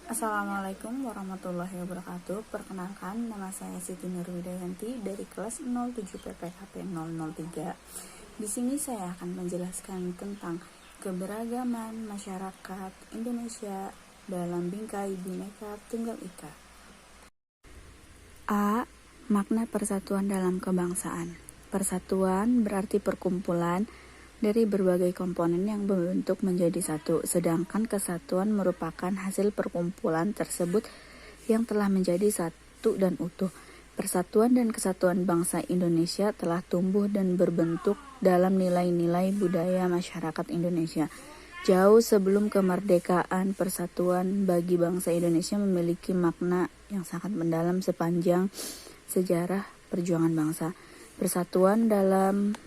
Assalamualaikum warahmatullahi wabarakatuh. Perkenalkan, nama saya Siti Nurwidayanti dari kelas 07 PPKP 003. Di sini saya akan menjelaskan tentang keberagaman masyarakat Indonesia dalam bingkai Bhinneka Tunggal Ika. A. Makna persatuan dalam kebangsaan. Persatuan berarti perkumpulan dari berbagai komponen yang berbentuk menjadi satu, sedangkan kesatuan merupakan hasil perkumpulan tersebut yang telah menjadi satu dan utuh. Persatuan dan kesatuan bangsa Indonesia telah tumbuh dan berbentuk dalam nilai-nilai budaya masyarakat Indonesia. Jauh sebelum kemerdekaan, persatuan bagi bangsa Indonesia memiliki makna yang sangat mendalam sepanjang sejarah perjuangan bangsa. Persatuan dalam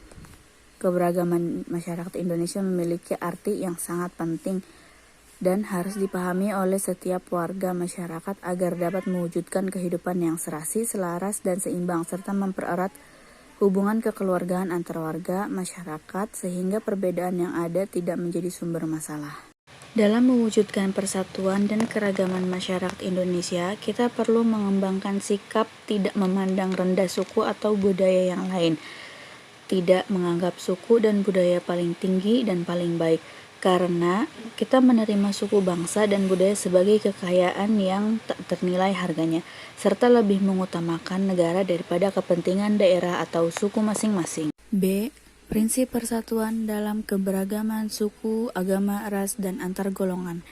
keberagaman masyarakat Indonesia memiliki arti yang sangat penting dan harus dipahami oleh setiap warga masyarakat agar dapat mewujudkan kehidupan yang serasi, selaras, dan seimbang, serta mempererat hubungan kekeluargaan antar warga masyarakat sehingga perbedaan yang ada tidak menjadi sumber masalah. Dalam mewujudkan persatuan dan keragaman masyarakat Indonesia, kita perlu mengembangkan sikap tidak memandang rendah suku atau budaya yang lain, tidak menganggap suku dan budaya paling tinggi dan paling baik, karena kita menerima suku bangsa dan budaya sebagai kekayaan yang tak ternilai harganya, serta lebih mengutamakan negara daripada kepentingan daerah atau suku masing-masing. B. Prinsip persatuan dalam keberagaman suku, agama, ras, dan antar golongan.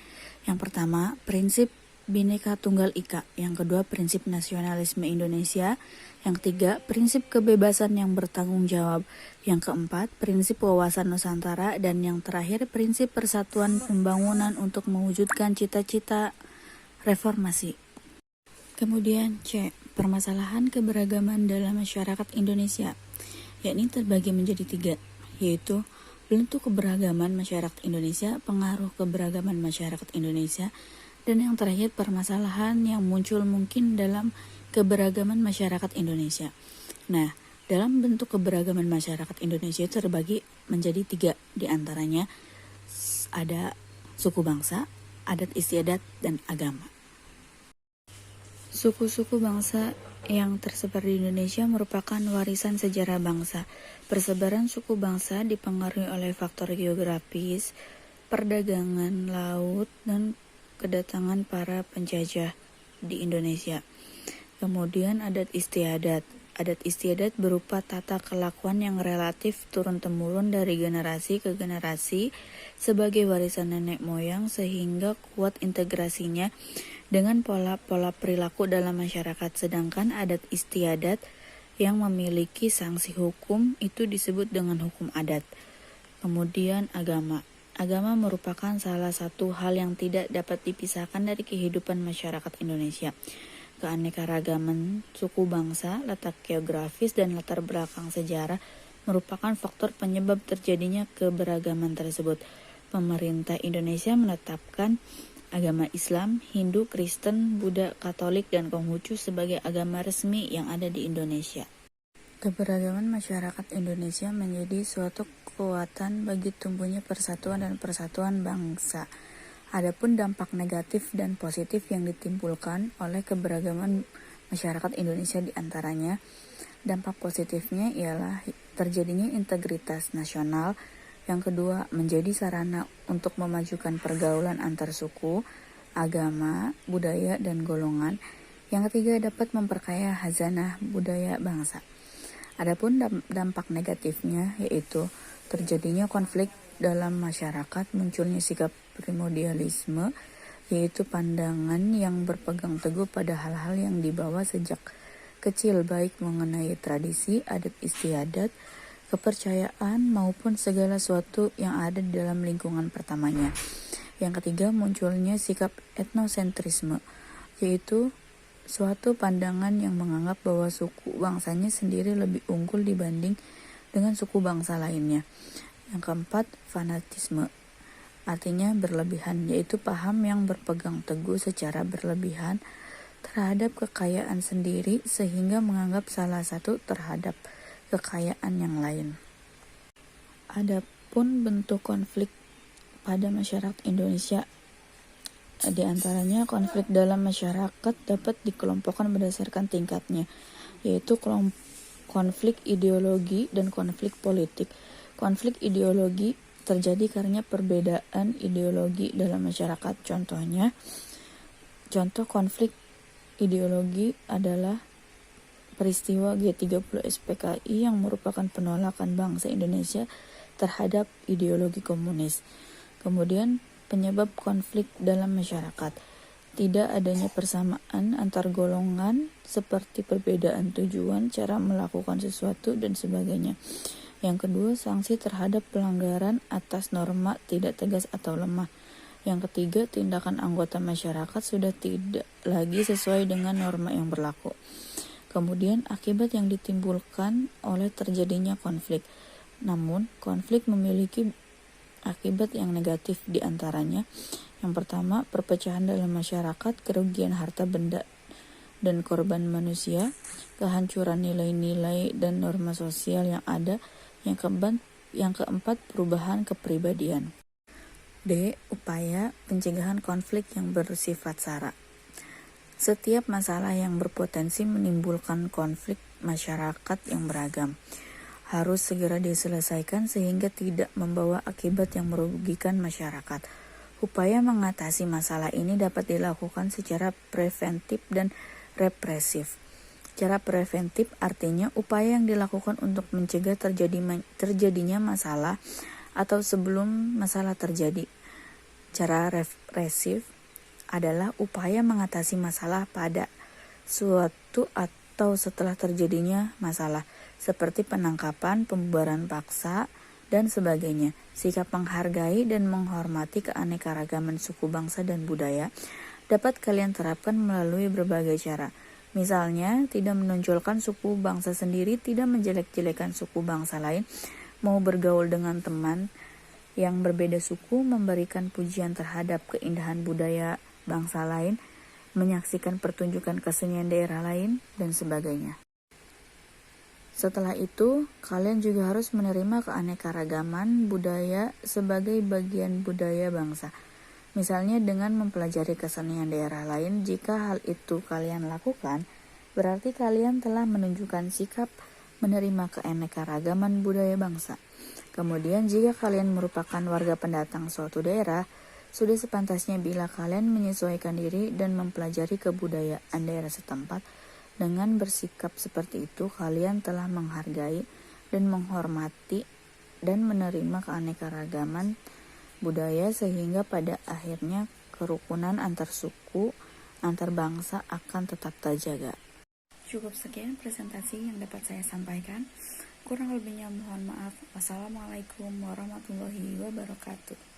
Yang pertama, prinsip Bhinneka Tunggal Ika. Yang kedua, prinsip nasionalisme Indonesia. Yang ketiga, prinsip kebebasan yang bertanggung jawab. Yang keempat, prinsip wawasan Nusantara. Dan yang terakhir, prinsip persatuan pembangunan untuk mewujudkan cita-cita reformasi. Kemudian C. Permasalahan keberagaman dalam masyarakat Indonesia, yakni terbagi menjadi 3, yaitu bentuk keberagaman masyarakat Indonesia, pengaruh keberagaman masyarakat Indonesia, dan yang terakhir permasalahan yang muncul mungkin dalam keberagaman masyarakat Indonesia. Nah, dalam bentuk keberagaman masyarakat Indonesia terbagi menjadi 3, diantaranya ada suku bangsa, adat istiadat, dan agama. Suku-suku bangsa yang tersebar di Indonesia merupakan warisan sejarah bangsa. Persebaran suku bangsa dipengaruhi oleh faktor geografis, perdagangan laut, dan kedatangan para penjajah di Indonesia. Kemudian adat istiadat. Adat istiadat berupa tata kelakuan yang relatif turun-temurun dari generasi ke generasi sebagai warisan nenek moyang sehingga kuat integrasinya dengan pola-pola perilaku dalam masyarakat. Sedangkan adat istiadat yang memiliki sanksi hukum itu disebut dengan hukum adat. Kemudian agama. Agama merupakan salah satu hal yang tidak dapat dipisahkan dari kehidupan masyarakat Indonesia. Keanekaragaman suku bangsa, letak geografis, dan latar belakang sejarah merupakan faktor penyebab terjadinya keberagaman tersebut. Pemerintah Indonesia menetapkan agama Islam, Hindu, Kristen, Buddha, Katolik, dan Konghucu sebagai agama resmi yang ada di Indonesia. Keberagaman masyarakat Indonesia menjadi suatu kekuatan bagi tumbuhnya persatuan dan persatuan bangsa. Adapun dampak negatif dan positif yang ditimbulkan oleh keberagaman masyarakat Indonesia diantaranya, dampak positifnya ialah terjadinya integritas nasional. Yang kedua, menjadi sarana untuk memajukan pergaulan antar suku, agama, budaya, dan golongan. Yang ketiga, dapat memperkaya khazanah budaya bangsa. Adapun dampak negatifnya yaitu terjadinya konflik dalam masyarakat, munculnya sikap primordialisme, yaitu pandangan yang berpegang teguh pada hal-hal yang dibawa sejak kecil, baik mengenai tradisi, adat istiadat, kepercayaan, maupun segala sesuatu yang ada di dalam lingkungan pertamanya. Yang ketiga, munculnya sikap etnosentrisme, yaitu suatu pandangan yang menganggap bahwa suku bangsanya sendiri lebih unggul dibanding dengan suku bangsa lainnya. Yang keempat, fanatisme, artinya berlebihan, yaitu paham yang berpegang teguh secara berlebihan terhadap kekayaan sendiri sehingga menganggap salah satu terhadap kekayaan yang lain. Adapun bentuk konflik pada masyarakat Indonesia Di antaranya konflik dalam masyarakat dapat dikelompokkan berdasarkan tingkatnya, yaitu konflik ideologi dan konflik politik. Konflik ideologi terjadi karena perbedaan ideologi dalam masyarakat. Contoh konflik ideologi adalah peristiwa G30 SPKI yang merupakan penolakan bangsa Indonesia terhadap ideologi komunis. Kemudian penyebab konflik dalam masyarakat, tidak adanya persamaan antar golongan seperti perbedaan tujuan, cara melakukan sesuatu, dan sebagainya. Yang kedua, sanksi terhadap pelanggaran atas norma tidak tegas atau lemah. Yang ketiga, tindakan anggota masyarakat sudah tidak lagi sesuai dengan norma yang berlaku. Kemudian, akibat yang ditimbulkan oleh terjadinya konflik. Namun, konflik memiliki akibat yang negatif di antaranya. Yang pertama, perpecahan dalam masyarakat, kerugian harta benda dan korban manusia, kehancuran nilai-nilai dan norma sosial yang ada. Yang keempat, perubahan kepribadian. D. Upaya pencegahan konflik yang bersifat sara. Setiap masalah yang berpotensi menimbulkan konflik masyarakat yang beragam harus segera diselesaikan sehingga tidak membawa akibat yang merugikan masyarakat. Upaya mengatasi masalah ini dapat dilakukan secara preventif dan represif. Cara preventif artinya upaya yang dilakukan untuk mencegah terjadinya masalah atau sebelum masalah terjadi. Cara represif adalah upaya mengatasi masalah pada suatu atau setelah terjadinya masalah, seperti penangkapan, pembubaran paksa, dan sebagainya. Sikap menghargai dan menghormati keanekaragaman suku bangsa dan budaya dapat kalian terapkan melalui berbagai cara. Misalnya, tidak menonjolkan suku bangsa sendiri, tidak menjelek-jelekan suku bangsa lain, mau bergaul dengan teman yang berbeda suku, memberikan pujian terhadap keindahan budaya bangsa lain, menyaksikan pertunjukan kesenian daerah lain, dan sebagainya. Setelah itu, kalian juga harus menerima keanekaragaman budaya sebagai bagian budaya bangsa. Misalnya dengan mempelajari kesenian daerah lain. Jika hal itu kalian lakukan, berarti kalian telah menunjukkan sikap menerima keanekaragaman budaya bangsa. Kemudian jika kalian merupakan warga pendatang suatu daerah, sudah sepantasnya bila kalian menyesuaikan diri dan mempelajari kebudayaan daerah setempat. Dengan bersikap seperti itu, kalian telah menghargai dan menghormati dan menerima keanekaragaman budaya sehingga pada akhirnya kerukunan antar suku, antar bangsa akan tetap terjaga. Cukup sekian presentasi yang dapat saya sampaikan. Kurang lebihnya mohon maaf. Wassalamualaikum warahmatullahi wabarakatuh.